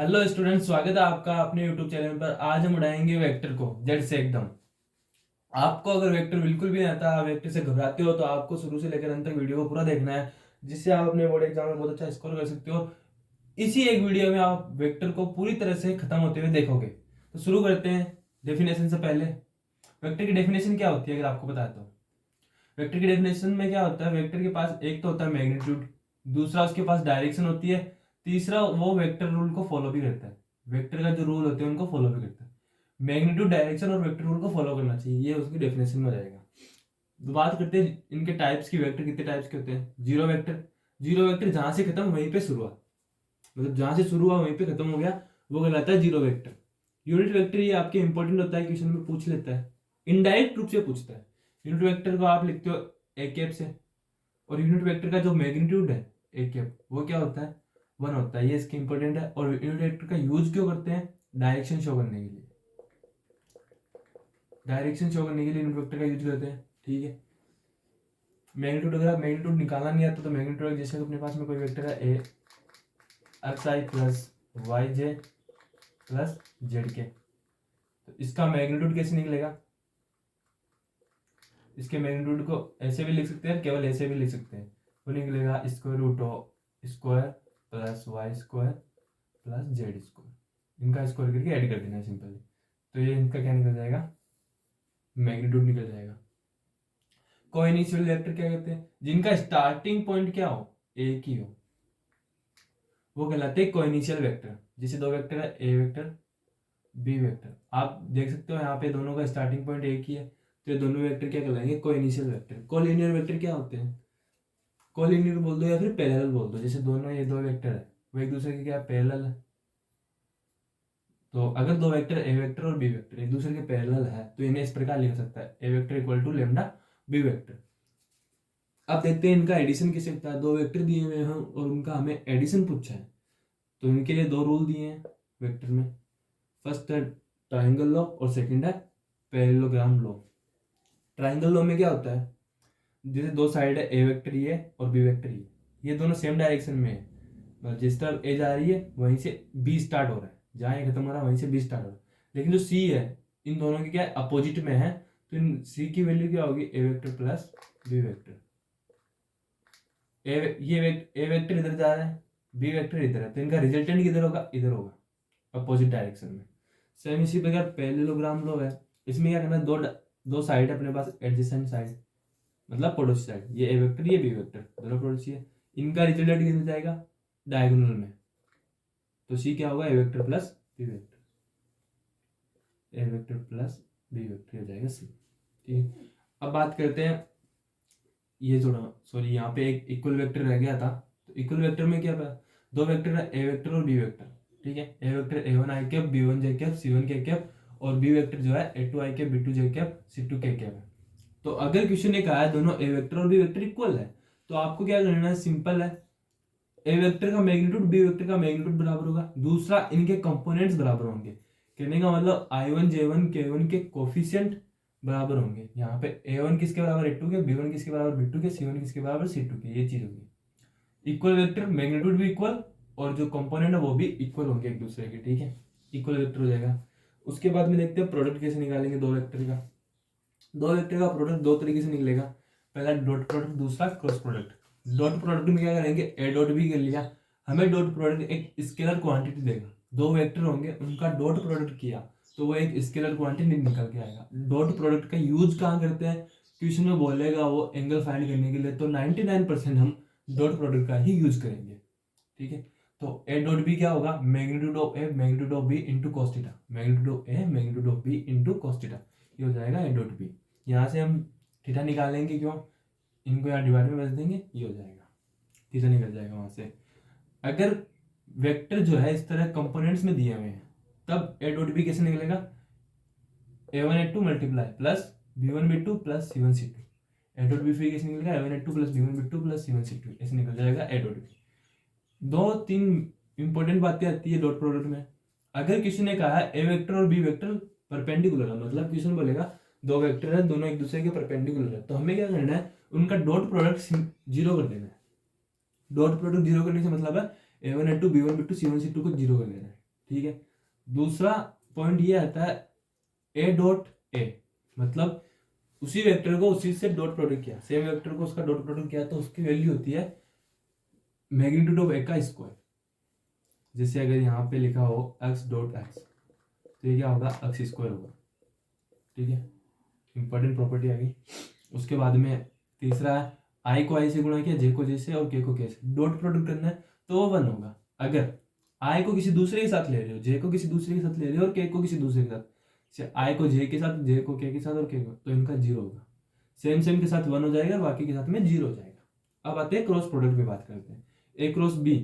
Hello student, स्वागत है आपका अपने यूट्यूब चैनल पर। आज हम उड़ाएंगे वेक्टर को जेड से एकदम। आपको अगर वेक्टर बिल्कुल भी नहीं आता, आप वेक्टर से घबराते हो, तो आपको शुरू से लेकर अंत तक वीडियो को पूरा देखना है, जिससे आप अपने बोर्ड एग्जाम में बहुत अच्छा स्कोर कर सकते हो। इसी एक वीडियो में आप वेक्टर को पूरी तरह से खत्म होते हुए देखोगे। तो शुरू करते हैं डेफिनेशन से पहले। वेक्टर की डेफिनेशन क्या होती है अगर आपको पता है तो? वेक्टर की डेफिनेशन में क्या होता है, वेक्टर के पास एक तो होता है मैग्नीट्यूड, दूसरा उसके पास डायरेक्शन होती है, तीसरा वो वेक्टर रूल को फॉलो भी करता है। वेक्टर का जो रूल होते हैं उनको फॉलो भी करता है। मैग्नीट्यूड, डायरेक्शन और वेक्टर रूल को फॉलो करना चाहिए, ये उसकी डेफिनेशन में हो जाएगा। तो बात करते हैं इनके टाइप्स की। वेक्टर कितने टाइप्स के होते हैं? Zero vector. जीरो वेक्टर जहां से खत्म वहीं पे शुरू हुआ, मतलब जहां से शुरू हुआ वहीं पे खत्म हो गया, वो कहलाता है जीरो वेक्टर। यूनिट वेक्टर ये आपके इंपॉर्टेंट होता है, क्वेश्चन में पूछ लेता है, इनडायरेक्ट रूप से पूछता है। यूनिट वेक्टर को आप लिखते हो ए कैप से, और यूनिट वेक्टर का जो मैग्नीट्यूड है ए कैप, वो क्या होता है? वन होता है। ये इसके इंपॉर्टेंट है। और यूनिट वेक्टर का यूज क्यों करते हैं? डायरेक्शन शो करने के लिए। डायरेक्शन शो करने के लिए यूनिट वेक्टर का यूज करते हैं, ठीक है। मैग्नीट्यूड, अगर आप मैग्नीट्यूड निकालना नहीं आता तो मैग्नीट्यूड जैसे अपने पास में कोई वेक्टर है ए एक्स आई प्लस वाई जे प्लस जेड के, तो इसका मैग्नीट्यूड कैसे निकलेगा? इसके मैग्नीट्यूड को ऐसे भी लिख सकते हैं, केवल ऐसे भी लिख सकते हैं। वो निकलेगा square root of square plus Y square plus Z square. इनका स्क्वायर करके ऐड कर देना है सिंपली, तो ये इनका क्या निकल जाएगा? मैग्नीट्यूड निकल जाएगा। कोइनिशियल वेक्टर क्या कहते हैं? जिनका स्टार्टिंग पॉइंट क्या हो, एक ही हो, वो कहलाते हैं कोइनिशियल वेक्टर। जैसे दो वेक्टर है, ए वेक्टर बी वेक्टर, आप देख सकते हो यहाँ पे दोनों का स्टार्टिंग पॉइंट एक ही है, तो ये दोनों वेक्टर क्या कहलाएंगे? कोइनिशियल वेक्टर। कोलिनियर वेक्टर क्या होते हैं? कोलिनियर बोल दो या फिर पैरेलल बोल दो। जैसे दोनों ये दो वेक्टर है, वो एक दूसरे के क्या पैरेलल है। तो अगर दो वेक्टर ए वेक्टर और बी वेक्टर एक दूसरे के पैरेलल है, तो इन्हें इस प्रकार लिख सकता है, A vector equal to lambda B vector. अब देखते हैं इनका एडिशन कैसे होता है। दो वेक्टर दिए हुए हैं और उनका हमें एडिशन पूछा है, तो इनके लिए दो रूल दिए हैं वेक्टर में। फर्स्ट है ट्राइंगल लॉ और सेकंड है पैरेललोग्राम लॉ। ट्राइंगल लॉ में क्या होता है, जैसे दो साइड है, ए वेक्टर ये और बी वेक्टर ये दोनों सेम डायरेक्शन में है, मतलब जिस तरफ ए जा रही है वहीं से बी स्टार्ट हो रहा है, जहाँ ए खत्म हो रहा है वहीं से बी स्टार्ट हो रहा है। लेकिन जो सी है, इन दोनों की क्या है, अपोजिट में है, तो इन सी की वैल्यू क्या होगी? ए वेक्टर प्लस बी वेक्टर। ए वेक्टर इधर जा रहा है, बी वेक्टर इधर है, तो इनका रिजल्टेंट किधर होगा? इधर होगा, अपोजिट डायरेक्शन में। सेम इसी प्रकार पैरेललोग्राम लो है, इसमें क्या करना है, दो साइड है अपने पास, एडजेसेंट साइड मतलब पड़ोसी साइड, ये ए वेक्टर ये बी वेक्टर दोनों पड़ोसी है, इनका रिजल्टेंट किधर जाएगा? डायगोनल में। तो सी क्या होगा? ए वेक्टर प्लस बी वेक्टर, ए वेक्टर प्लस बी वेक्टर हो जाएगा सी, ठीक है। अब बात करते हैं, ये थोड़ा सॉरी, यहाँ पे एक इक्वल वेक्टर रह गया था। तो इक्वल वेक्टर में क्या था? दो वेक्टर है, ए वेक्टर और बी वेक्टर, ठीक है। A vector A one I cap, B one J cap, C one K cap, और बी वेक्टर जो है A two I cap, B two J cap, C two K cap है। तो अगर question ने कहा है दोनों ए वेक्टर और बी वेक्टर इक्वल है, तो आपको क्या करना है? सिंपल है, ए वेक्टर का मैग्नीट्यूड बी वेक्टर का मैग्नीट्यूड बराबर होगा, दूसरा इनके कंपोनेंट्स बराबर होंगे। कहने का मतलब आई वन जे वन के वन के कोफिशियंट बराबर होंगे। यहाँ पे ए वन किसके बराबर? ए टू के, बी वन किसके बराबर? बी टू के, सी वन किसके बराबर? सी टू के। ये चीज होगी इक्वल वेक्टर, मैग्नीट्यूड भी इक्वल और जो कंपोनेंट है वो भी इक्वल होंगे एक दूसरे के, ठीक है। इक्वल वेक्टर हो जाएगा। उसके बाद में देखते हैं प्रोडक्ट कैसे निकालेंगे दो वेक्टर का। दो वेक्टर का प्रोडक्ट दो तरीके से निकलेगा, पहला डॉट प्रोडक्ट, दूसरा क्रॉस प्रोडक्ट। डॉट प्रोडक्ट में क्या करेंगे? ए डॉट भी कर लिया, हमें डॉट प्रोडक्ट एक स्केलर क्वांटिटी देगा। दो वेक्टर होंगे, उनका डॉट प्रोडक्ट किया तो वो एक स्केलर क्वांटिटी निकल के आएगा। डॉट प्रोडक्ट का यूज कहाँ करते हैं? क्वेश्चन में बोलेगा वो एंगल फाइंड करने के लिए, तो 99% हम डॉट प्रोडक्ट का ही यूज करेंगे, ठीक है। तो ए डॉट बी क्या होगा? Magnitude of A magnitude of B into cos theta, magnitude of A magnitude of B into cos theta, ये हो जाएगा ए डॉट बी। यहाँ से हम थीटा निकालेंगे, क्यों? इनको यहाँ डिवाइड में बच देंगे, ये हो जाएगा, थीटा निकल जाएगा वहां से। अगर वेक्टर जो है इस तरह कंपोनेंट्स में दिए हुए हैं, तब ए डॉट बी कैसे निकलेगा? A one A two multiply plus B one B two plus C one C two. A dot B फिर कैसे निकलेगा? A one A two plus B one B two plus C one C two, ऐसे निकल जाएगा ए dot B. दो तीन important बातें आती है डॉट प्रोडक्ट में। अगर किसी ने कहा है ए वेक्टर और बी वेक्टर परपेंडिकुलर है, मतलब क्वेश्चन बोलेगा दो वेक्टर है, दोनों एक दूसरे के परपेंडिकुलर है, तो हमें क्या करना है? उनका डॉट प्रोडक्ट जीरो कर देना है। डॉट प्रोडक्ट जीरो करने से मतलब है A one A two B one B two C one C two को जीरो कर देना है, ठीक है। दूसरा पॉइंट ये आता है ए डॉट ए, मतलब उसी वेक्टर को उसी से डॉट प्रोडक्ट किया, सेम वेक्टर को उसका डॉट प्रोडक्ट किया, तो उसकी वैल्यू होती है मैग्नीट्यूड ऑफ ए का स्क्वायर। जैसे अगर यहाँ पे लिखा हो एक्स डॉट एक्स, तो ये क्या होगा, एक्स स्क्वायर होगा। ठीक है, इंपॉर्टेंट प्रॉपर्टी आ गई। उसके बाद में तीसरा है आई को आई से गुणा किया, जे को जे से और के को के से, डॉट प्रोडक्ट करना है तो वो 1 होगा। अगर आई को किसी दूसरे के साथ ले रहे हो, जे को किसी दूसरे के साथ ले रहे हो और के को किसी दूसरे के साथ, आई को जे के साथ, जे को के साथ और के को, तो इनका 0 होगा। सेम सेम के साथ 1 हो जाएगा, बाकी के साथ में 0 हो जाएगा। अब आते हैं क्रॉस प्रोडक्ट पे बात करते हैं। ए क्रॉस बी,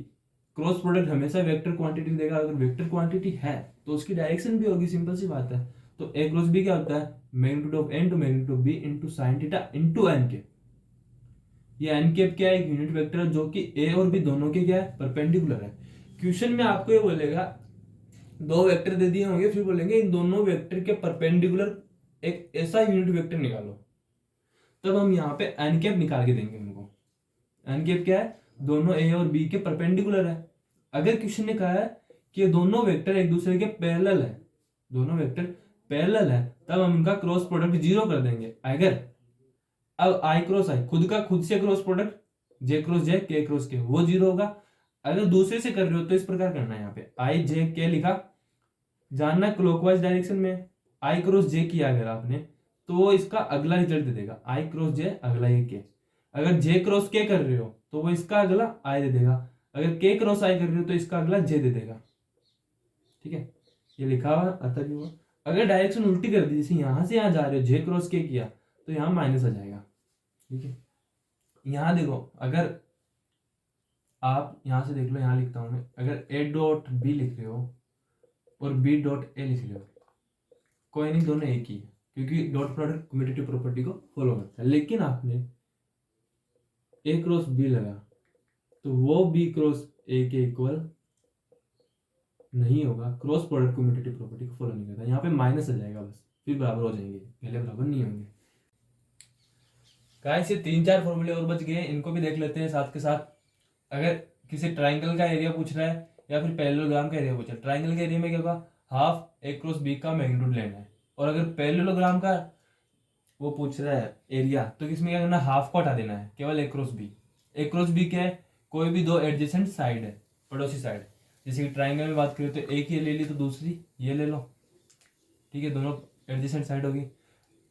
क्रॉस प्रोडक्ट हमेशा वेक्टर क्वांटिटी देगा। अगर वेक्टर क्वांटिटी है तो उसकी डायरेक्शन भी होगी, सिंपल सी बात है। तो ए क्रॉस बी क्या होता है, magnitude of N to magnitude of B into sine theta into N cap. ये एन कैप क्या है, एक यूनिट वेक्टर है जो कि ए और बी दोनों के क्या है, परपेंडिकुलर है। क्वेश्चन में आपको ये बोलेगा, 2 वेक्टर दे दिए होंगे, फिर बोलेंगे इन दोनों वेक्टर के परपेंडिकुलर एक ऐसा यूनिट वेक्टर निकालो, तब हम यहाँ पे एन कैप निकाल के देंगे उनको। एन कैप क्या है, दोनों ए और बी के परपेंडिकुलर है। अगर क्वेश्चन ने कहा है कि दोनों वेक्टर एक दूसरे के पैरेलल है, दोनों वेक्टर पैरेलल है, तब हम उनका क्रॉस प्रोडक्ट 0 कर देंगे। अगर अब आई क्रॉस आई, खुद का खुद से क्रॉस प्रोडक्ट, जे क्रॉस जे, के क्रॉस के, वो 0 होगा। अगर दूसरे से कर रहे हो तो इस प्रकार करना है, यहाँ पे आई जे के लिखा, जानना क्लॉकवाइज डायरेक्शन में। आई क्रॉस जे किया अगर आपने, तो वो इसका अगला रिजल्ट दे देगा, आई क्रॉस जे अगला ये के। अगर जे क्रॉस के कर रहे हो तो वो इसका अगला आई दे देगा। अगर के क्रॉस आई कर रहे हो तो इसका अगला जे दे देगा। ठीक है, ये लिखा हुआ आता भी हुआ। अगर डायरेक्शन उल्टी कर दी, जैसे यहां से यहां जा रहे हो, जे क्रॉस के किया, तो यहाँ माइनस आ जाएगा। ठीक है, यहां देखो, अगर आप यहां से देख लो, यहां लिखता हूं मैं, अगर ए डॉट बी लिख रहे हो और बी डॉट ए लिख रहे हो, कोई नहीं, दोनों एक ही है, क्योंकि डॉट प्रोडक्ट कम्यूटेटिव प्रॉपर्टी को फॉलो करता है। लेकिन आपने ए क्रॉस बी लगा तो वो बी क्रॉस ए के इक्वल नहीं होगा, क्रॉस प्रोडक्ट कम्यूटेटिव प्रॉपर्टी को फॉलो नहीं करता। यहाँ पे माइनस आ जाएगा बस, फिर बराबर हो जाएंगे, पहले बराबर नहीं होंगे। गाइस ये 3-4 फॉर्मूले और बच गए, इनको भी देख लेते हैं साथ के साथ। अगर किसी ट्राइंगल का एरिया पूछ रहा है या फिर पैरेललोग्राम का एरिया पूछ रहा है, ट्राइंगल के एरिया में क्या होगा, हाफ ए क्रॉस बी का मैग्नीट्यूड लेना है। और अगर पैरेललोग्राम का वो पूछ रहा है एरिया, तो किसमें क्या करना है, हाफ को हटा देना है, केवल ए क्रॉस बी। ए क्रॉस बी क्या है, कोई भी 2 एडजेसेंट साइड है, पड़ोसी साइड। जैसे कि ट्राइंगल में बात करें तो एक ही ले ली तो दूसरी ये ले लो। ठीक है, दोनों एडजेसेंट साइड होगी।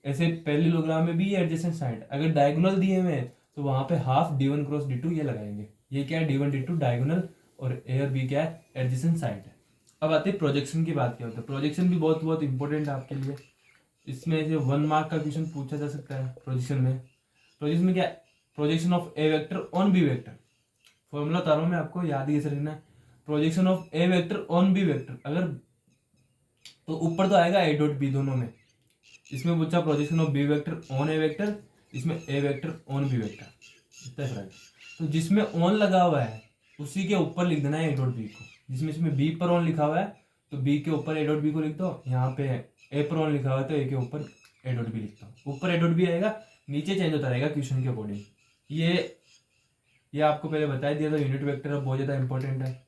ऐसे पैरेललोग्राम में भी एडजेसेंट साइड, अगर डायगोनल दिए हुए हैं तो वहां पे हाफ d1 क्रॉस d2 ये लगाएंगे। ये क्या है, d1 d2 डायगोनल, और ए और बी क्या है, एडजेसेंट साइड है। अब आते हैं प्रोजेक्शन की बात। क्या होता है प्रोजेक्शन, भी बहुत बहुत इंपॉर्टेंट है आपके लिए। इसमें से 1 मार्क का क्वेश्चन पूछा जा सकता है प्रोजेक्शन में। प्रोजेक्शन में क्या है, projection of A vector on B vector. Formula बता रहा हूं मैं आपको, याद ही कैसे रखना है। Projection of A vector on B vector, अगर तो ऊपर तो आएगा ए डॉट बी दोनों में। इसमें पूछा projection of B vector on A vector, इसमें A vector on B vector, इतना फर्क है। तो जिसमें ऑन लगा हुआ है उसी के ऊपर लिख देना है ए डॉट बी को। जिसमें इसमें बी पर ऑन लिखा हुआ है तो बी के ऊपर ए डॉट बी को लिख दो। यहाँ पे ए पर ऑन लिखा हुआ है तो ए के ऊपर ए डॉट बी लिखता हूँ। ऊपर ए डॉट बी आएगा, नीचे चेंज होता रहेगा क्वेश्चन के अकॉर्डिंग। ये आपको पहले बता दिया था, यूनिट वेक्टर बहुत ज़्यादा इंपॉर्टेंट है,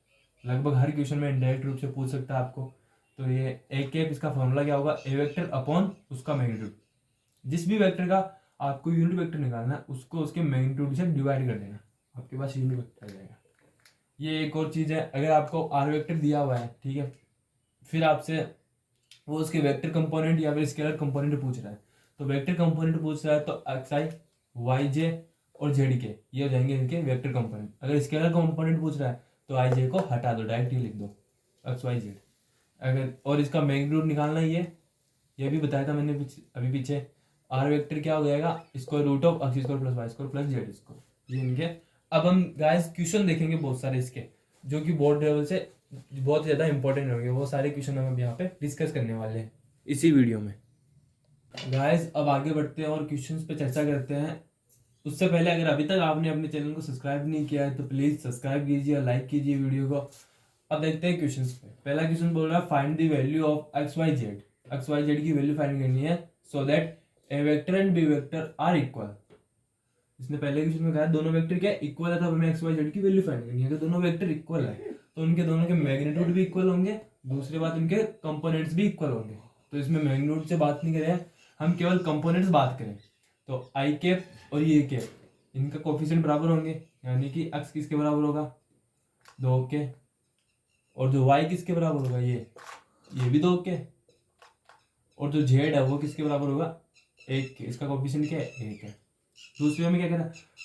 लगभग हर क्वेश्चन में इनडायरेक्ट रूप से पूछ सकता है आपको। तो ये ए कैप, इसका फॉर्मूला क्या होगा, ए वेक्टर अपॉन उसका मैग्नीट्यूड। जिस भी वेक्टर का आपको यूनिट वेक्टर निकालना है उसको उसके मैग्नीट्यूड से डिवाइड कर देना, आपके पास यूनिट वेक्टर आ जाएगा। ये एक और चीज़ है, अगर आपको आर वेक्टर दिया हुआ है, ठीक है, फिर आपसे वो उसके वेक्टर कंपोनेंट या फिर स्केलर कंपोनेंट पूछ रहा है, तो वेक्टर कंपोनेंट पूछ रहा है तो एक्स आई वाई जे और जेड के ये हो जाएंगे इनके वेक्टर कंपोनेंट। अगर स्केलर कंपोनेंट पूछ रहा है तो आई जे को हटा दो, डायरेक्ट ही लिख दो एक्स वाई जेड। अगर और इसका मैग्नीट्यूड निकालना ही है, ये भी बताया था मैंने अभी पीछे। आर वेक्टर क्या हो जाएगा, square root of X square plus Y square plus Z square, ये इनके। अब हम गाइस क्वेश्चन देखेंगे बहुत सारे इसके, जो कि बोर्ड लेवल से बहुत ज़्यादा इंपॉर्टेंट होंगे। वो सारे क्वेश्चन हम यहाँ पे डिस्कस करने वाले हैं इसी वीडियो में। गाइस अब आगे बढ़ते हैं और क्वेश्चंस पे चर्चा करते हैं। उससे पहले अगर अभी तक आपने अपने चैनल को सब्सक्राइब नहीं किया है तो प्लीज़ सब्सक्राइब कीजिए और लाइक कीजिए वीडियो को। अब देखते हैं क्वेश्चंस पे। पहला क्वेश्चन बोल रहा है find the value of X Y Z. X Y Z की वैल्यू फाइंड करनी है so that A vector and B vector are equal. इसने पहले क्वेश्चन में कहा दोनों वेक्टर क्या इक्वल है, तो हमें एक्स वाई जेड की वैल्यू फाइंड करनी है। अगर दोनों वेक्टर इक्वल है तो उनके दोनों के मैग्नीट्यूड भी इक्वल होंगे, दूसरी बात इनके कंपोनेंट्स भी इक्वल होंगे। तो इसमें मैग्नीट्यूड से बात नहीं करें, हम केवल कंपोनेंट्स बात करें तो आई कैप और ये कैप इनका कोफिशिएंट बराबर होंगे, यानी कि एक्स किसके बराबर होगा 2 के, और जो वाई किसके बराबर होगा ये भी 2 के, और जो जेड है वो किसके बराबर होगा 1 के। इसका कोफिशिएंट क्या है 1 है। दूसरे हमें क्या करना,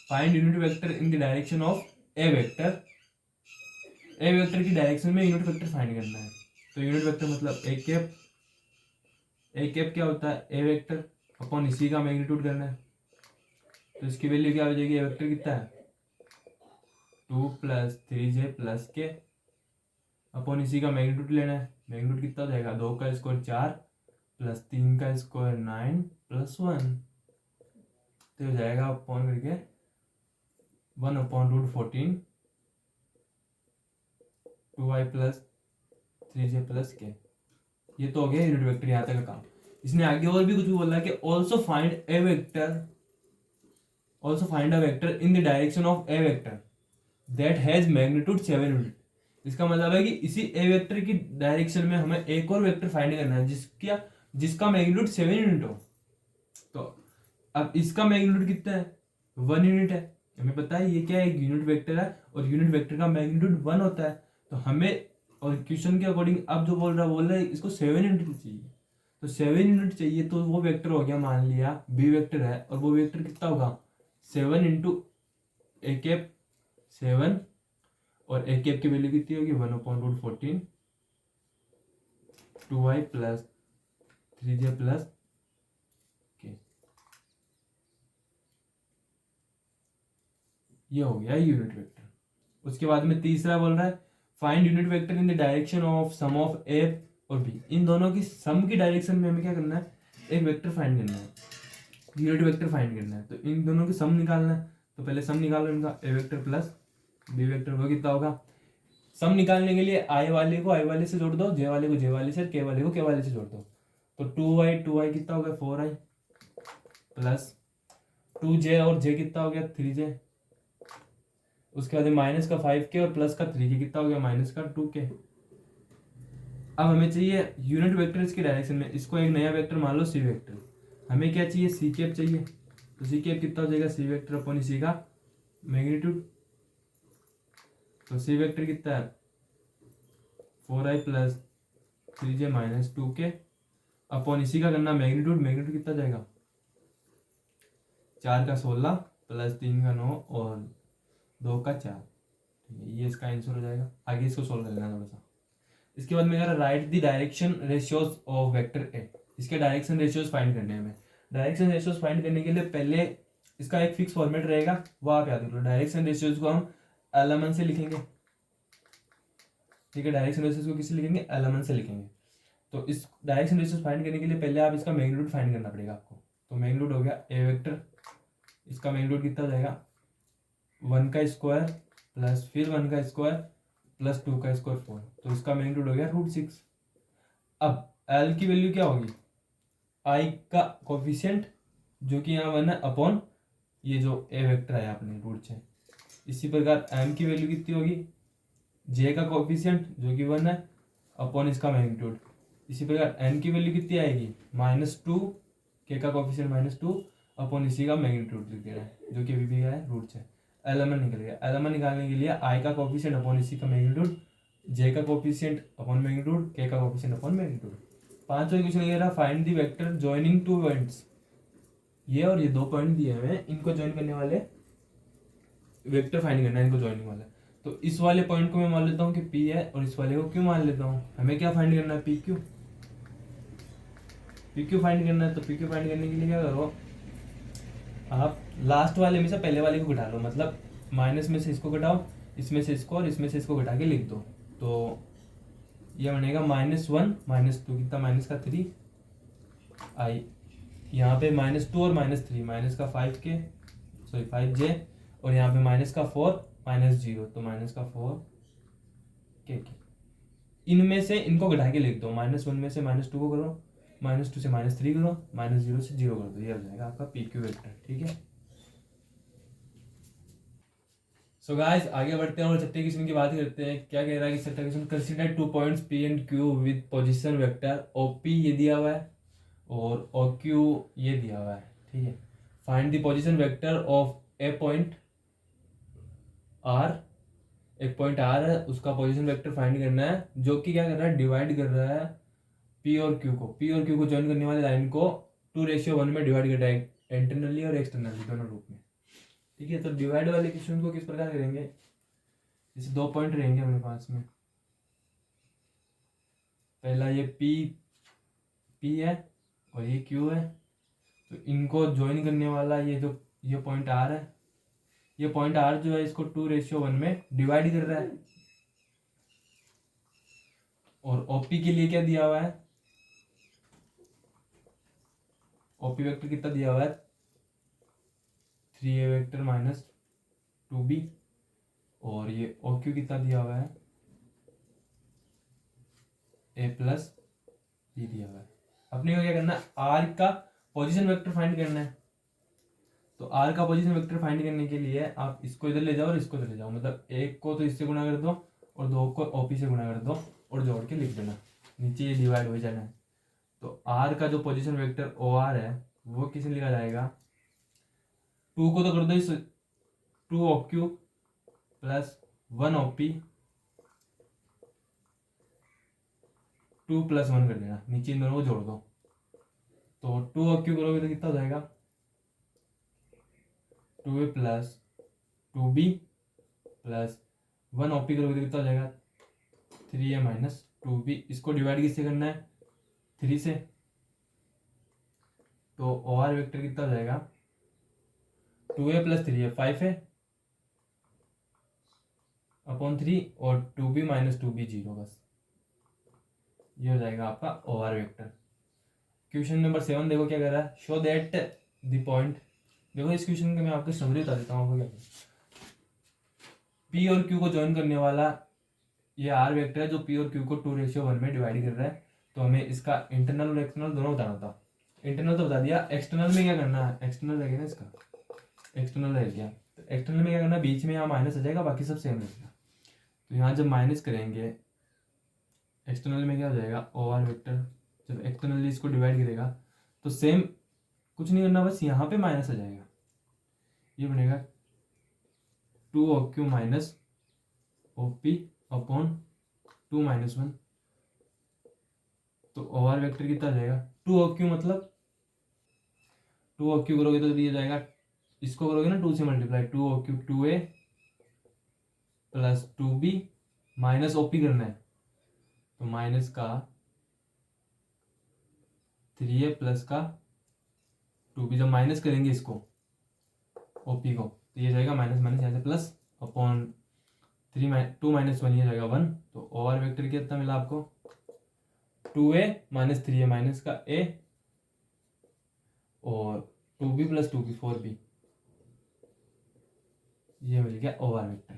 find unit vector in the direction of A vector. A vector की डायरेक्शन में यूनिट वेक्टर फाइंड करना है। तो यूनिट वेक्टर मतलब ए कैप क्या होता है ए वेक्टर अपॉन इसी का मैग्नीट्यूड करना है। तो इसकी वैल्यू क्या हो जाएगी, ए वेक्टर कितना है 2 + 3j + k अपॉन इसी का मैग्नीट्यूड लेना है। मैग्नीट्यूड कितना हो जाएगा 2 का स्क्वायर 4 + 3 का स्क्वायर 9 + 1, तो हो जाएगा अपॉन करके 1/√14 2y + 3j + k। ये तो हो गया यूनिट वेक्टर यहाँ तक का काम। इसने आगे और भी कुछ बोला है कि also find a vector in the direction of A vector that has magnitude 7 unit. इसका मतलब है कि इसी ए वेक्टर की डायरेक्शन में हमें एक और वेक्टर फाइंड करना है जिसका मैग्नीट्यूड 7 यूनिट हो। तो अब इसका मैग्नीट्यूड कितना है 1 यूनिट है। हमें पता है ये क्या है, एक यूनिट वेक्टर है और यूनिट वेक्टर का मैग्नीट्यूड 1 होता है। तो हमें और क्वेश्चन के अकॉर्डिंग अब जो बोल रहा है इसको 7 यूनिट चाहिए। तो 7 यूनिट चाहिए तो वो वेक्टर हो गया, मान लिया बी वेक्टर है और वो वेक्टर कितना होगा 7 × ए कैप 7, और ए कैप की वैल्यू कितनी होगी 1/√14 2y + 3j + k। ये हो गया यूनिट वेक्टर। उसके बाद में तीसरा बोल रहा है find unit vector in the direction of sum of A और बी। इन दोनों की सम की डायरेक्शन में हमें क्या करना है, एक वेक्टर फाइंड करना है, यूनिट वेक्टर फाइंड करना है। तो इन दोनों की सम निकालना है। तो पहले सम निकालो इनका, ए वेक्टर प्लस बी वेक्टर, वो कितना होगा। सम निकालने के लिए आई वाले को आई वाले से जोड़ दो, जे वाले को जे वाले से, के वाले को के वाले से जोड़ दो। तो 2y कितना हो गया 4i प्लस 2j और j कितना हो गया 3j। उसके बाद माइनस का 5k और प्लस का 3k कितना हो गया माइनस का 2k। अब हमें चाहिए यूनिट वेक्टर इसके डायरेक्शन में, इसको एक नया वेक्टर मान लो सी वेक्टर। हमें क्या चाहिए सी कैप चाहिए। तो सी कैप कितना हो जाएगा सी वेक्टर अपॉन इसी का मैग्नीट्यूड। तो सी वेक्टर कितना है 4i + 3j - 2k अपॉन इसी का करना मैग्नीट्यूड। मैग्नीट्यूड कितना जाएगा 4 का 16 + 3 का 9 और 2 का 4। ठीक है, ये इसका आंसर हो जाएगा। आगे इसको सोल्व कर लेना थोड़ा सा। इसके बाद में कह रहा right the direction ratios of vector A. इसके डायरेक्शन रेशियोज फाइंड करने हैं हमें। डायरेक्शन रेशियोज फाइंड करने के लिए पहले इसका एक फिक्स फॉर्मेट रहेगा, वो आप याद करो। डायरेक्शन रेशियोज को हम एलएमएन से लिखेंगे। ठीक है, डायरेक्शन रेशियोज को किससे लिखेंगे एलएमएन से लिखेंगे। तो इस डायरेक्शन रेशियोज फाइंड करने के लिए पहले आप इसका मैग्नीट्यूड फाइंड करना पड़ेगा आपको। तो मैग्नीट्यूड हो गया ए वेक्टर, इसका मैग्नीट्यूड कितना हो जाएगा 1 का स्क्वायर प्लस फिर 1 का स्क्वायर प्लस 2 का स्क्वायर 4। तो इसका मैग्नीट्यूड हो गया √6। अब एल की वैल्यू क्या होगी आई का कोफिशिएंट जो कि यहाँ 1 है अपॉन ये जो ए वेक्टर है आपने √6। इसी प्रकार एम की वैल्यू कितनी होगी जे का कोफिशिएंट जो कि 1 है अपॉन इसका मैग्नीट्यूड। इसी प्रकार एन की वैल्यू कितनी आएगी -2, के का कोफिशिएंट -2 अपॉन इसी का मैग्नीट्यूड लिख दे रहा है जो कि अभी भी है √6। एलएमएन निकल गया। एलएमएन निकालने के लिए आई का कोफिशिएंट अपॉन इसी का मैग्नीट्यूड, जे का कोफिशिएंट अपॉन मैग्नीट्यूड, के का कोफिशिएंट अपॉन मैग्नीट्यूड। पांचवा क्वेश्चन ये रहा find the vector joining 2 points. ये और ये 2 पॉइंट दिए हुए हैं, इनको ज्वाइन करने वाले वेक्टर फाइंड करना है, इनको ज्वाइनिंग वाला। तो इस वाले पॉइंट को मैं मान लेता हूँ कि P है और इस वाले को Q मान लेता हूँ। हमें क्या फाइंड करना है PQ फाइंड करना है। तो PQ फाइंड करने के लिए क्या करो आप लास्ट वाले में से पहले वाले को घटा लो, मतलब माइनस में से इसको घटाओ, इसमें से इसको और इसमें से इसको घटा के लिख दो। तो ये बनेगा -1 -2 कितना माइनस का 3 आई, यहाँ पे -2 और -3 माइनस का 5k सॉरी 5j और यहाँ पे माइनस का 4 -0 तो माइनस का 4k। इनमें से इनको घटा के लिख दो। -1 में से -2 को करो, -2 से -3 करो, -0 से 0 कर दो। ये हो जाएगा आपका PQ वेक्टर। ठीक है, सो गाइस आगे बढ़ते हैं और छठे क्वेश्चन की बात करते हैं। क्या कह रहा है कि छठा question, consider 2 points P and Q with position vector OP ये दिया हुआ है और ओ क्यू ये दिया हुआ है, ठीक है। Find the position vector of a point R, एक पॉइंट आर है उसका पोजीशन वेक्टर फाइंड करना है, जो कि क्या कर रहा है, डिवाइड कर रहा है पी और क्यू को ज्वाइन करने वाली लाइन को 2:1 में डिवाइड कर रहा है, इंटरनली और एक्सटर्नली दोनों रूप में, ठीक है। तो डिवाइड वाले क्वेश्चन को किस प्रकार करेंगे, जैसे 2 पॉइंट रहेंगे हमारे पास में, पहला ये पी है और ये क्यू है, तो इनको ज्वाइन करने वाला ये पॉइंट आर है, ये पॉइंट आर जो है इसको 2:1 में डिवाइड कर रहा है। और ओपी के लिए क्या दिया हुआ है, ओपी वेक्टर कितना दिया हुआ है 3a वेक्टर माइनस 2b, और ये ओक्यू कितना दिया हुआ है a प्लस बी दिया हुआ है। अपने को क्या करना है, आर का पोजीशन वेक्टर फाइंड करना है। तो आर का पोजीशन वेक्टर फाइंड करने के लिए आप इसको इधर ले जाओ और इसको इधर ले जाओ, मतलब एक को तो इससे गुणा कर दो और दो को ओपी से गुणा कर दो और जोड़ के लिख देना, नीचे ये डिवाइड हो जाना है। तो आर का जो पोजीशन वेक्टर ओ आर है वो किसे लिखा जाएगा, 2 को तो कर दो इस 2 ओ क्यू प्लस 1 ओपी, 2 + 1 कर देना, नीचे इन दोनों को जोड़ दो। तो 2 ओ क्यू करोगे तो कितना हो जाएगा 2a plus 2b plus 1 OP करोगे तो कितना हो जाएगा 3a माइनस 2b। इसको डिवाइड किससे करना है 3 से, तो ओ आर वेक्टर कितना हो जाएगा 2a प्लस 3a 5 है अपॉन 3 और 2b माइनस 2b 0, बस ये हो जाएगा आपका O R vector. Question number 7 देखो क्या कर रहा है, शो दैट द पॉइंट, देखो इस क्वेश्चन के मैं आपको समरी बता देता हूँ आपको क्या, पी और क्यू को ज्वाइन करने वाला ये आर वेक्टर है जो पी और क्यू को 2:1 में डिवाइड कर रहा है। तो हमें इसका इंटरनल और एक्सटर्नल दोनों बताना था। इंटरनल तो बता दिया, एक्सटर्नल में क्या करना है, एक्सटर्नल रहेगा ना इसका, एक्सटर्नल रह गया। तो एक्सटर्नल में क्या करना है, बीच में यहाँ माइनस आ जाएगा, बाकी सब सेम रहेगा। तो यहाँ जब माइनस करेंगे एक्सटर्नल में क्या हो जाएगा ओ आर वेक्टर, जब एक्सटर्नली इसको डिवाइड करेगा तो सेम कुछ नहीं करना, बस यहाँ पे माइनस आ जाएगा, ये बनेगा 2 O Q minus O P upon 2 - 1। तो ओ आर वेक्टर कितना आ जाएगा 2 ओ क्यू, मतलब 2 ओ क्यू करोगे तो ये जाएगा, इसको करोगे ना 2 से multiply, 2 O Q 2a plus 2b minus OP करना है, तो माइनस का 3a प्लस का 2b, जब माइनस करेंगे इसको ओपी को तो ये जाएगा माइनस माइनस यहाँ से प्लस अपॉन 2 - 1 ये जाएगा 1। तो ओ आर वेक्टर कितना मिला आपको 2a माइनस 3a माइनस का a और 2b प्लस 2b 4b, ये मिल गया ओ आर वेक्टर।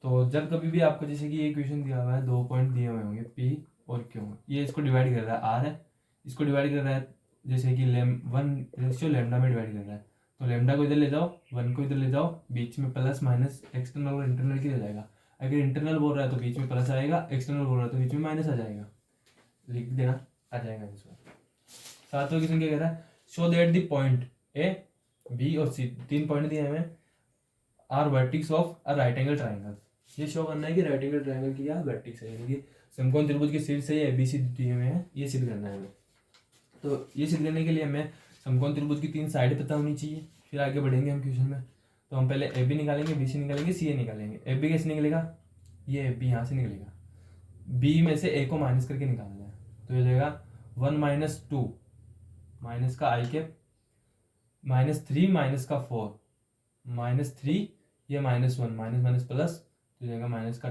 तो जब कभी भी आपको जैसे कि ये क्वेश्चन दिया हुआ है 2 पॉइंट दिए हुए होंगे पी और क्यू, ये इसको डिवाइड कर रहा है आर है, इसको डिवाइड कर रहा है जैसे कि 1 लेमडा में डिवाइड कर रहा है। तो लेमडा को इधर ले जाओ, 1 को इधर ले जाओ, बीच में प्लस माइनस एक्सटर्नल और इंटरनल की हो जाएगा। अगर इंटरनल बोल रहा है तो बीच में प्लस आएगा, एक्सटर्नल बोल रहा है तो बीच में माइनस आ जाएगा, लिख देना आ जाएगा आंसर। सातवां क्वेश्चन क्या कह रहा है, show that the point A B और सी, 3 पॉइंट दिए हमें, are vertices of a right angle triangle. ये शो करना है कि राइट एंगल ट्राइंगल की क्या वर्टिक्स है, यानी कि समकोण त्रिभुज के शीर्ष से ये एबीसी दिए हुए हैं, ये सिद्ध करना है हमें। तो ये सिद्ध करने के लिए हमें समकोण त्रिभुज की 3 साइड पता होनी चाहिए, फिर आगे बढ़ेंगे हम क्वेश्चन में। तो हम पहले ए बी निकालेंगे, बी सी निकालेंगे, सी ए निकालेंगे। ए बी कैसे निकलेगा, ये ए बी यहाँ से निकलेगा, बी में से ए को माइनस करके निकालना है, तो ये जाएगा 1 - 2 माइनस का आई कैप -3 माइनस का 4 -3 ये -1 माइनस माइनस प्लस, तो जाएगा माइनस का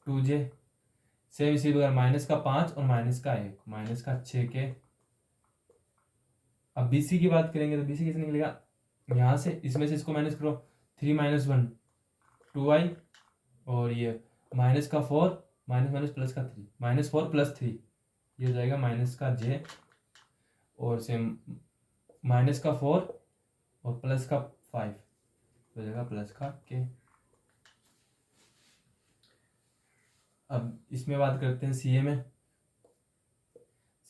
2j, सेम इसी प्रकार माइनस का 5 और माइनस का 1 माइनस का 6k। अब बीसी की बात करेंगे तो बीसी कैसे निकलेगा, यहाँ से इसमें से इसको माइनस करो, 3 - 1 2i और ये माइनस का 4 माइनस माइनस प्लस का 3 -4 + 3 ये हो जाएगा माइनस का j, और सेम माइनस का 4 और प्लस का 5 तो हो जाएगा प्लस का के। अब इसमें बात करते हैं सी ए में।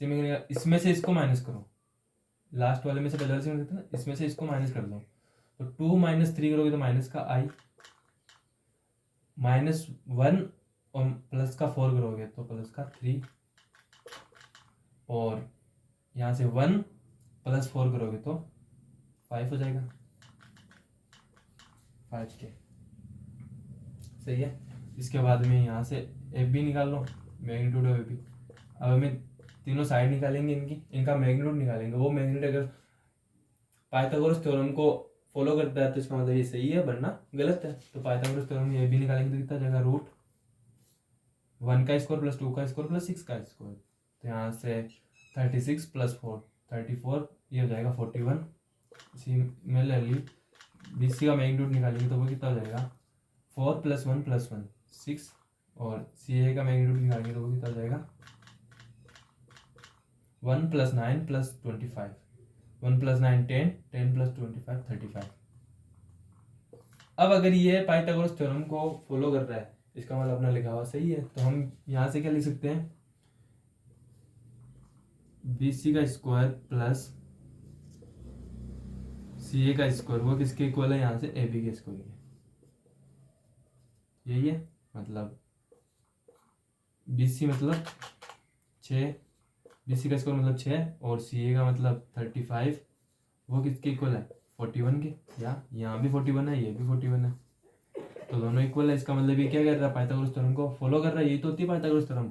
सी में इसमें से इसको माइनस करो, लास्ट वाले में से पहले वाले से करते हैं ना, इसमें से इसको माइनस कर दो। तो 2 - 3 करोगे तो माइनस का आई, -1 और प्लस का 4 करोगे तो प्लस का 3, और यहाँ से 1 + 4 करोगे तो 5 हो जाएगा, 5 के। सही है। इसके बाद में यहाँ से एफ बी निकाल लो, मैग्नीट्यूड ऑफ एफ बी। अब हमें तीनों साइड निकालेंगे, इनका मैग्नीट्यूड निकालेंगे। वो मैग्नीट्यूड अगर पाइथागोरस थ्योरम को फॉलो करता है तो इसका मतलब ये सही है, वरना गलत है। तो पाइथागोरस थ्योरम ये भी निकालेंगे तो कितना जाएगा, √1 का स्क्वायर + 2 का स्क्वायर + 6 का स्क्वायर। तो यहाँ से 36 + 4 34, ये हो जाएगा 41। सिमिलरली बी सी का मैग्नीट्यूड निकालेंगे तो वो कितना हो जाएगा, 4 + 1 + 1 6, और सी ए का मैग्नीट्यूड निकालेंगे तो वो कितना हो जाएगा, 1 + 9 + 25, 1 + 9 10, 10 + 25 35। अब अगर ये पाइथागोरस थ्योरम को फॉलो कर रहा है, इसका मतलब अपना लिखा हुआ सही है। तो हम यहाँ से क्या लिख सकते हैं, बी सी का स्क्वायर प्लस सी ए का स्क्वायर, वो किसके इक्वल है, यहाँ से ए बी के स्क्वायर के। यही है मतलब बी सी मतलब 6, बी सी का स्क्वायर मतलब 6, और सी ए का मतलब 35, वो किसके इक्वल है, 41 के। या यहाँ भी 41 है, ये भी 41 है, तो दोनों इक्वल है। इसका मतलब ये क्या कर रहा है, पाइथागोरस थ्योरम को फॉलो कर रहा है। यही तो होती है पाइथागोरस थ्योरम,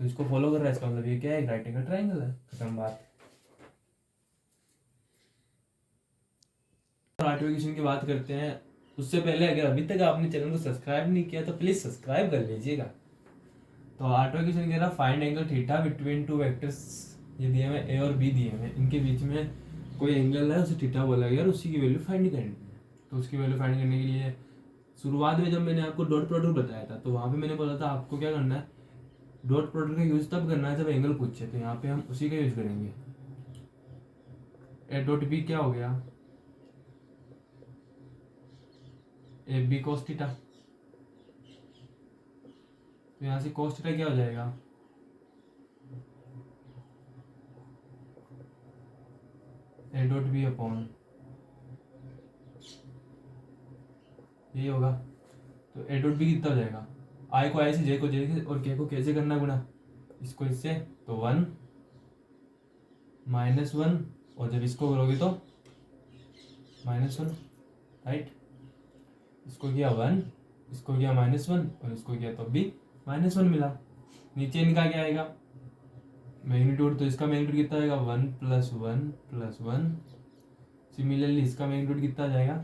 तो इसको फॉलो कर रहा है। इसका मतलब ये क्या है, राइट एंगल ट्राइंगल है, खत्म बात। तो 8वें क्वेश्चन की बात करते हैं। उससे पहले अगर अभी तक आपने चैनल को सब्सक्राइब नहीं किया तो प्लीज सब्सक्राइब कर लीजिएगा। तो 8वां क्वेश्चन कह रहा है, find angle theta between two vectors. ये दिए हुए ए और बी दिए हुए, इनके बीच में कोई एंगल है, उसे थीटा बोला गया और उसी की वैल्यू फाइंड करनी है। तो उसकी वैल्यू फाइंड करने के लिए शुरुआत में जब मैंने आपको डॉट प्रोडक्ट बताया था, तो वहाँ पे मैंने बोला था आपको क्या करना है, डॉट प्रोडक्ट का यूज तब करना है जब एंगल पूछे। तो यहाँ पे हम उसी का यूज करेंगे। ए डॉट बी क्या हो गया, ए बी cos थीटा। तो यहाँ से cos थीटा क्या हो जाएगा, ए डॉट बी अपॉन, यही होगा। तो ए डॉट बी कितना हो जाएगा, आई को आई से, जे को जे से, और के को के से करना गुना, इसको इससे, तो 1 -1, और जब इसको करोगे तो -1, राइट। इसको किया 1, इसको किया -1, और इसको किया तो भी -1 मिला। नीचे इनका क्या आएगा, मैग्नीट्यूड। तो इसका मैग्नीट्यूड कितना आएगा, 1 + 1 + 1। सिमिलरली इसका मैग्नीट्यूड कितना आ जाएगा,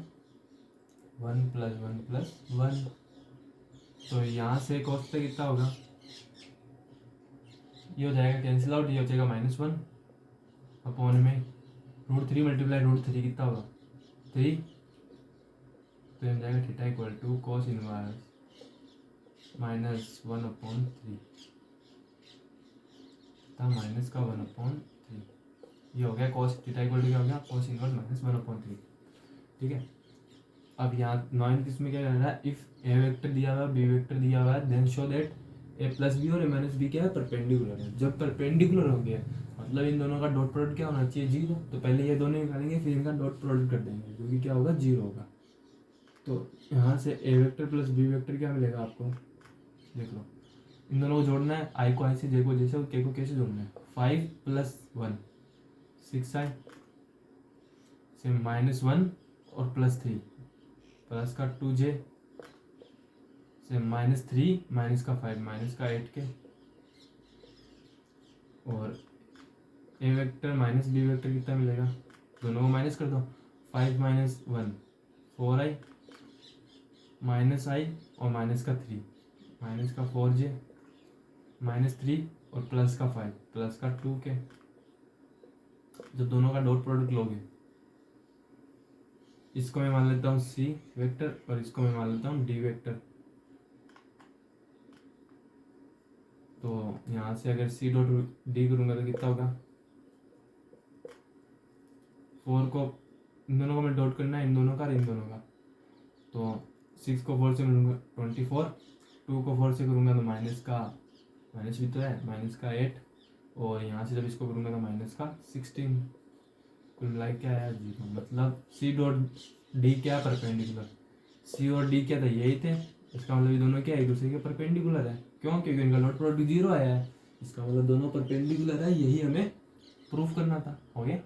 1 + 1 + 1। तो यहाँ से cos थीटा कितना होगा, ये हो जाएगा कैंसिल आउट, ये हो जाएगा -1 अपॉन में √3 × √3 कितना होगा, 3। तो ये हो जाएगा theta equal to cos inverse -1/3, था माइनस का 1/3। ये हो गया cos थीटा इक्वल टू क्या हो गया, cos इनवर्स -1/3। ठीक है। अब यहाँ 9 इसमें क्या करना है, इफ ए वेक्टर दिया हुआ है, बी वेक्टर दिया हुआ है, then show that A plus B और ए - बी क्या है, परपेंडिकुलर है। जब परपेंडिकुलर होंगे मतलब इन दोनों का डॉट प्रोडक्ट क्या होना चाहिए, 0। तो पहले ये दोनों निकालेंगे, फिर इनका डॉट प्रोडक्ट कर देंगे, क्योंकि क्या होगा, 0 होगा। तो यहाँ से ए वेक्टर प्लस बी वेक्टर क्या मिलेगा आपको, देख लो। इन दोनों को जोड़ना है, आई को आई से, जे को जे से, और के को के से जोड़ना है। 5 + 1 6 आई से -1 और +3, प्लस का 2j से -3 माइनस का 5 माइनस का 8 के, और ए वेक्टर माइनस बी वेक्टर कितना मिलेगा, दोनों को माइनस कर दो। 5 - 1 4i माइनस आई, और माइनस का 3 माइनस का 4j -3, और प्लस का 5 प्लस का 2 के। जब दोनों का डॉट प्रोडक्ट लोगे, इसको मैं मान लेता हूँ सी वेक्टर और इसको मैं मान लेता हूँ डी वेक्टर। तो यहाँ से अगर सी डॉट डी करूँगा तो कितना होगा, 4 को इन दोनों को मैं डॉट करना है, इन दोनों का और इन दोनों का। तो 6 को 4 से करूँगा 24, 2 को 4 से करूँगा तो माइनस भी तो है, माइनस का 8, और यहाँ से जब इसको करूँगा तो माइनस का 16, कुल मिला क्या है 0। मतलब सी डॉट डी क्या परपेंडिकुलर, सी और डी क्या था यही थे, इसका मतलब ये दोनों क्या एक दूसरे के परपेंडिकुलर है। क्यों? क्योंकि इनका डॉट प्रोडक्ट 0 आया है, इसका मतलब दोनों परपेंडिकुलर है, यही हमें प्रूफ करना था। हो गया।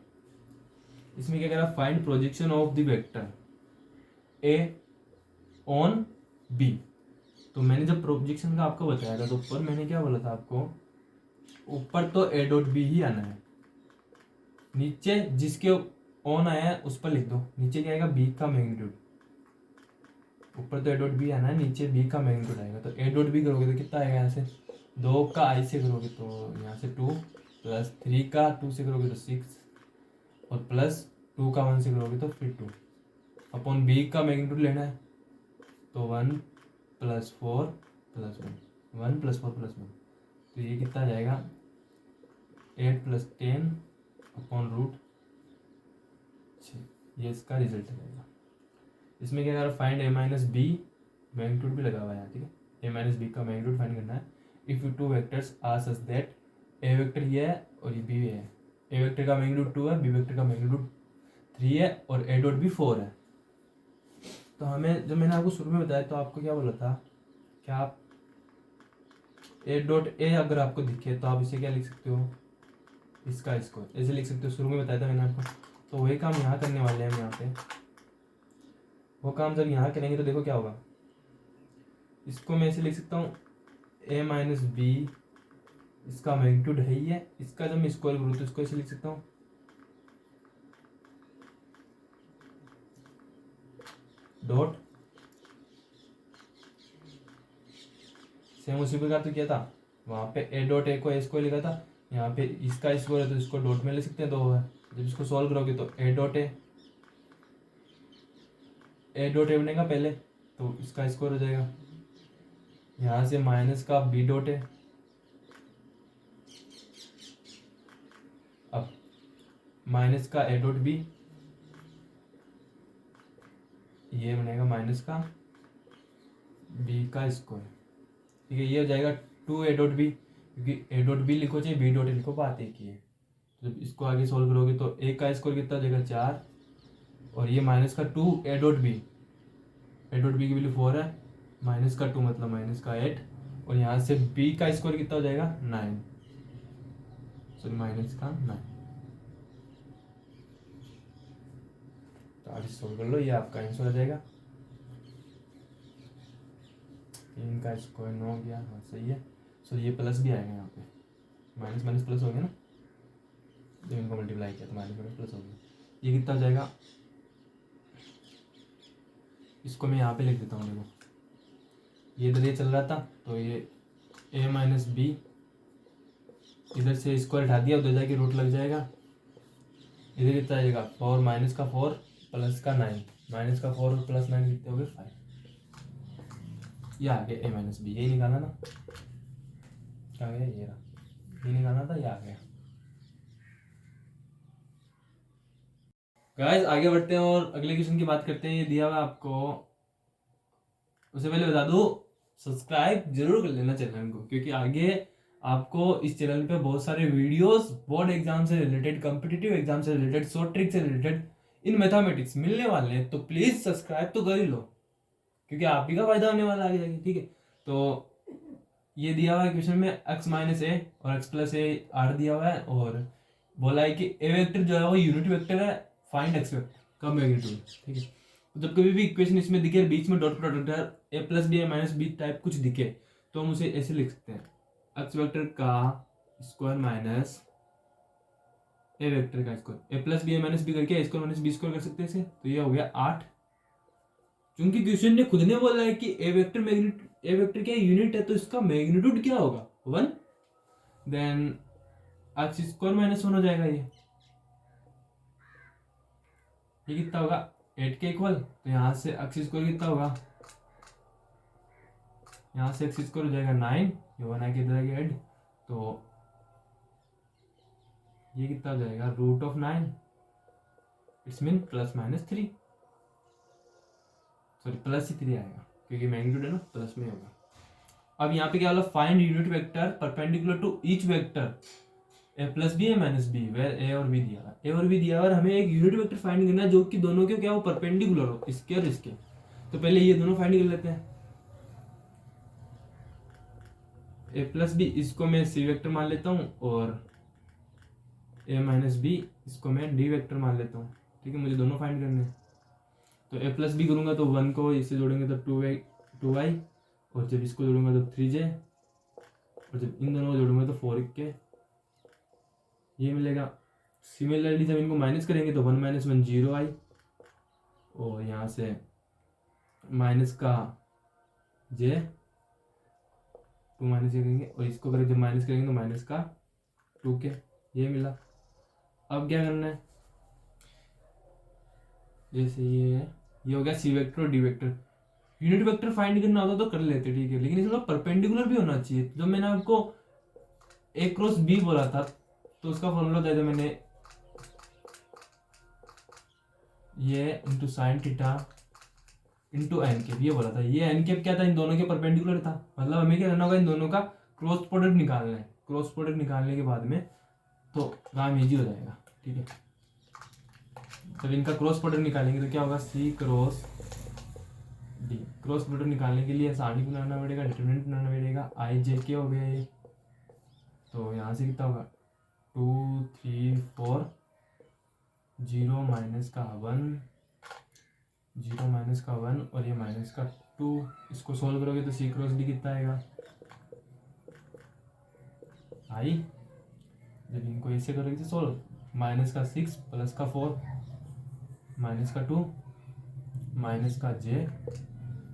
इसमें क्या कह रहा है, find projection of the vector A on B. तो मैंने जब प्रोजेक्शन का आपको बताया था तो ऊपर मैंने क्या बोला था आपको, ऊपर तो ए डॉट बी ही आना है, नीचे जिसके ऑन आया है उस पर लिख दो, नीचे क्या आएगा बी का मैग्नीट्यूड, ऊपर तो ए डॉट बी आना है, नीचे बी का मैग्नीट्यूड आएगा। तो ए डॉट बी करोगे तो कितना आएगा, यहाँ से 2 का आई से करोगे तो यहाँ से 2, प्लस 3 का 2 से करोगे तो 6, और प्लस 2 का 1 से करोगे तो फिर 2, अपॉन बी का मैग्नीट्यूड लेना है तो 1 + 4 + 1, 1 + 4 + 1, तो ये कितना आ जाएगा 8 + 10 अपॉन √6, ये इसका रिजल्ट रहेगा। इसमें क्या कर फाइंड a - b, मैग्नीट्यूड भी लगा हुआ है यहाँ, ठीक है, a - b का मैग्नीट्यूड फाइंड करना है। If two vectors are such that A vector ये है और ये बी है, ए वेक्टर का मैग्नीट्यूड 2 है, बी वेक्टर का मैग्नीट्यूड 3 है, और ए डॉट भी 4 है। तो हमें जब मैंने आपको शुरू में बताया तो आपको क्या बोला था, क्या आप ए डॉट ए अगर आपको दिखे तो आप इसे क्या लिख सकते हो, इसका स्क्वायर ऐसे लिख सकते हो, शुरू में बताया था मैंने आपको। तो वही काम यहाँ करने वाले हैं हम यहाँ पे। वो काम जब यहाँ करेंगे तो देखो क्या होगा, इसको मैं ऐसे लिख सकता हूँ a - b, इसका मैग्नीट्यूड है ही है, इसका जब मैं स्क्वायर करूँ तो इसको ऐसे लिख सकता हूँ डॉट, सेम उसी प्रकार तो किया था वहाँ पे ए डॉट ए को ए स्क्वायर लिखा था, यहाँ पे इसका स्क्वायर है तो इसको डॉट में ले सकते हैं, तो है जब इसको सॉल्व करोगे तो ए डॉट ए बनेगा पहले, तो इसका स्क्वायर हो जाएगा, यहाँ से माइनस का बी डॉट है, अब माइनस का ए डॉट बी, ये बनेगा माइनस का बी का स्क्वायर, ठीक है, ये हो जाएगा 2 ए डॉट बी, क्योंकि ए डॉट बी लिखो चाहे बी डॉट ए लिखो, बात एक ही है। जब इसको आगे सॉल्व करोगे तो ए का स्क्वायर कितना हो जाएगा 4, और ये माइनस का 2 ए डॉट बी की वैल्यू 4 है, माइनस का 2 मतलब माइनस का 8, और यहाँ से बी का स्क्वायर कितना हो जाएगा 9, सॉरी माइनस का 9। तो आगे सॉल्व कर लो, ये आपका आंसर आ जाएगा, 3 का स्क्वायर 9 गया, हाँ सही है। सो ये प्लस भी आएगा यहाँ पे, माइनस माइनस प्लस हो गया ना, जब इनको मल्टीप्लाई किया तो माइनस माइनस प्लस हो गया, ये कितना हो जाएगा, इसको मैं यहाँ पे लिख देता हूँ, देखो ये इधर ये चल रहा था तो ये a - b, इधर से स्क्वायर हटा दिया, उधर जाके रूट लग जाएगा, इधर कितना आएगा 4 माइनस का 4 प्लस का 9, माइनस का 4 और प्लस 9 कितने हो गए 5, ये आ गया a - b, यही निकालना ना, क्या गया ये रहा, ये निकालना था, ये आ गया। गाइस आगे बढ़ते हैं और अगले क्वेश्चन की बात करते हैं, ये दिया हुआ आपको, उससे पहले बता दूं सब्सक्राइब जरूर कर लेना चैनल को, क्योंकि आगे आपको इस चैनल पे बहुत सारे वीडियोस बोर्ड एग्जाम से रिलेटेड, कॉम्पिटिटिव एग्जाम से रिलेटेड, शॉर्ट ट्रिक से रिलेटेड इन मैथमेटिक्स मिलने वाले हैं, तो प्लीज सब्सक्राइब तो कर ही लो, क्योंकि आप ही का फायदा होने वाला आगे जाके, ठीक है। तो ये दिया हुआ है क्वेश्चन में x - a और x + a r दिया हुआ है, और बोला है कि ए वेक्टर जो है वो यूनिट वेक्टर है, फाइंड x वेक्टर का मैग्नीट्यूड, ठीक है। तो जब कभी भी इक्वेशन इसमें दिखे बीच में डॉट प्रोडक्ट है, a + b - b टाइप कुछ दिखे तो हम उसे ऐसे लिख सकते हैं, x वेक्टर का स्क्वायर माइनस ए वेक्टर का स्क्वायर, a + b - b करके a² - b² कर सकते हैं इसे, तो ये हो गया 8। क्योंकि क्वेश्चन ने खुद ने बोला है कि ए वेक्टर क्या यूनिट है, तो इसका मैग्नीट्यूड क्या होगा 1, देन x² - 1 हो जाएगा, ये कितना होगा 8 के इक्वल, तो यहाँ से x² कितना होगा, यहाँ से x² हो जाएगा 9, ये 1 आके इधर आके ऐड, तो ये कितना हो जाएगा √9, इट्स मीन +- 3, सॉरी प्लस ही 3 आएगा क्योंकि मैग्नीट्यूड है ना, प्लस में होगा। अब यहाँ पे क्या बोला, find unit vector perpendicular to each vector A plus B A minus B, where A और बी दिया हुआ, ए और बी दिया हुआ, और हमें एक यूनिट वेक्टर फाइंड करना है जो कि दोनों के क्या हो, परपेंडिकुलर हो, इसके और इसके। तो पहले ये दोनों फाइंड कर लेते हैं। ए प्लस बी इसको मैं सी वेक्टर मान लेता हूँ, और ए माइनस बी इसको मैं डी वेक्टर मान लेता हूँ। ठीक है, मुझे दोनों फाइंड करने हैं। तो ए प्लस बी करूँगा तो 1 को इससे जोड़ेंगे तो 2y, और जब इसको जोड़ूंगा तो 3j, और जब इन दोनों को जोड़ूंगा तो 4k, ये मिलेगा। सिमिलरली जब इनको माइनस करेंगे तो 1 - 1 0i, और यहाँ से माइनस का j, 2 माइनस करेंगे, और इसको करें जब माइनस करेंगे तो माइनस का 2k, ये मिला। अब क्या करना है, जैसे ये हो गया सी वेक्टर और D vector. Unit vector find करना होता तो कर लेते, ठीक है, लेकिन इसमें परपेंडिकुलर भी होना चाहिए। जब मैंने आपको ए क्रॉस बी बोला था तो उसका फॉर्मूला दे दिया मैंने, ये into sine theta into N cap, ये बोला था। ये एन कैप क्या था, इन दोनों के परपेंडिकुलर था। मतलब हमें क्या करना होगा, इन दोनों का क्रॉस प्रोडक्ट निकालना है। क्रॉस प्रोडक्ट निकालने के बाद में तो काम इजी हो जाएगा। ठीक है, जब इनका क्रॉस प्रोडक्ट निकालेंगे तो क्या होगा, सी क्रॉस डी। क्रॉस प्रोडक्ट निकालने के लिए सारणी बनाना पड़ेगा, डिटरमिनेंट बनाना पड़ेगा। आई जे के हो गया ये, तो यहाँ से कितना होगा 2 3 4, 0 माइनस का 1, 0 माइनस का 1, और ये माइनस का 2। इसको सोल्व करोगे तो सी क्रॉस डी कितना आएगा, आई। जब इनको ऐसे करोगे तो सोल्व, माइनस का 6 प्लस का 4 माइनस का 2 माइनस का जे।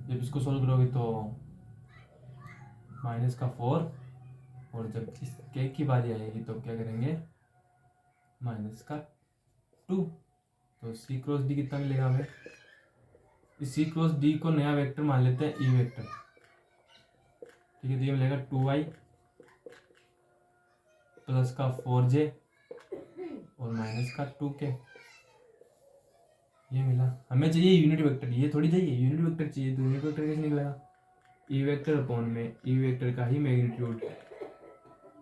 जब इसको सोल्व करोगे तो माइनस का 4, और जब इस के की बारी आएगी तो क्या करेंगे, माइनस का 2। तो सी क्रॉस डी कितना मिलेगा हमें, इस सी क्रॉस डी को नया वेक्टर मान लेते हैं, ई वेक्टर। ठीक है, तो ये मिलेगा 2y प्लस का 4j और माइनस का 2k, ये मिला। हमें चाहिए यूनिट वेक्टर, ये थोड़ी चाहिए यूनिट वेक्टर चाहिए। तो यूनिट वेक्टर कैसे निकलेगा, ई वेक्टर अपॉन में ई वेक्टर का ही मैग्नीट्यूड,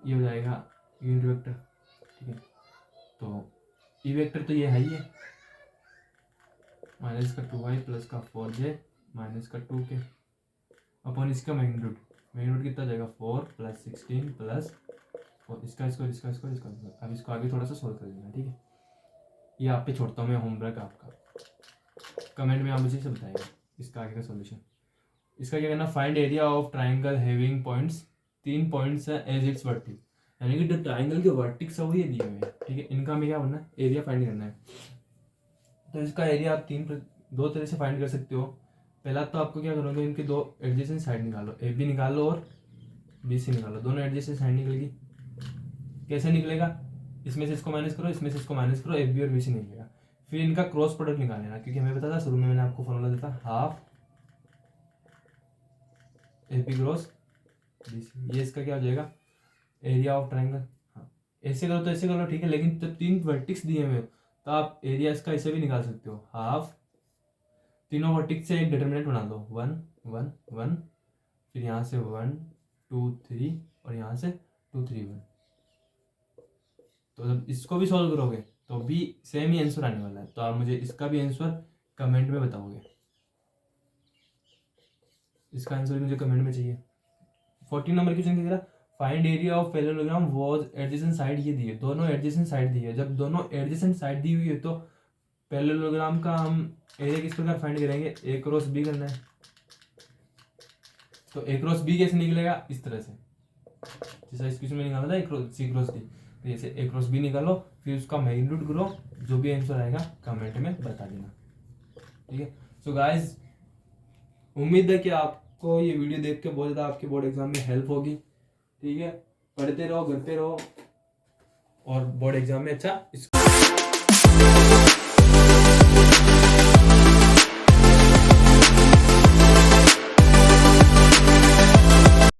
ये हो जाएगा यूनिट वेक्टर। ठीक है, तो ई वेक्टर तो ये है ही है, माइनस का 2y प्लस का 4j माइनस का 2k अपॉन इसका मैग्नीट्यूड। मैग्नीट्यूड कितना जाएगा 4 + 16 प्लस, और इसका स्क्वायर इसका स्क्वायर इसका स्क्वायर। अब इसको आगे थोड़ा सा सोल्व कर देना। ठीक है, ये आप पे छोड़ता हूँ मैं होमवर्क आपका, कमेंट में आप मुझे सब बताएगा इसका आगे का सॉल्यूशन। इसका क्या करना, find area of triangle having points, 3 points है एज इट्स वर्टिक्स, यानी कि जो ट्राइंगल के वर्टिक्स है वो ये दिए हुए हैं। ठीक है, इनका हमें क्या करना है, एरिया फाइंड करना है। तो इसका एरिया आप 2 तरह से फाइंड कर सकते हो। पहला तो आपको क्या करोगे, इनके 2 एडजेसेंट साइड निकालो, ए बी निकालो और बी सी निकालो, दोनों एडजेसेंट साइड निकलेगी। कैसे निकलेगा, इसमें से इसको माइनस करो, इसमें से इसको माइनस करो, ए बी और बी सी निकलेगा। फिर इनका क्रॉस प्रोडक्ट निकाल लेना, क्योंकि हमें पता था शुरू में मैंने आपको फॉर्मूला दिया था, half A B cross B C. ये इसका क्या हो जाएगा, एरिया ऑफ ट्राइंगल। हाँ, ऐसे करो तो ऐसे करो, ठीक है, लेकिन जब 3 वर्टिक्स दिए हुए तो आप एरिया इसका ऐसे भी निकाल सकते हो, हाफ, तीनों वर्टिक्स से एक डिटरमिनेंट बना दो, 1 1 1, फिर यहाँ से 1 2 3 और यहाँ से 2 3 1। तो जब इसको भी सॉल्व करोगे तो भी सेम ही आंसर आने वाला है। तो आप मुझे इसका भी आंसर कमेंट में बताओगे, इसका आंसर भी मुझे कमेंट में चाहिए। 14 नंबर क्वेश्चन की तरह, find area of parallelogram was adjacent side, ये दी है, दोनों एडजेसेंट साइड दी है। जब दोनों एडजेसेंट साइड दी हुई है तो पैरेललोग्राम का हम एरिया किस प्रकार फाइंड करेंगे, ए क्रॉस बी करना है। तो ए क्रॉस बी कैसे निकलेगा, इस तरह से, जैसा इस क्वेश्चन में निकाला था ए सी क्रॉस डी, तो जैसे ए क्रॉस बी निकालो, फिर उसका मैग्नीट्यूड करो, जो भी आंसर आएगा कमेंट में बता देना। ठीक है, सो गाइस, उम्मीद है कि आपको ये वीडियो देख के बहुत ज़्यादा आपके बोर्ड एग्जाम में हेल्प होगी। ठीक है, पढ़ते रहो, करते रहो और बोर्ड एग्जाम में अच्छा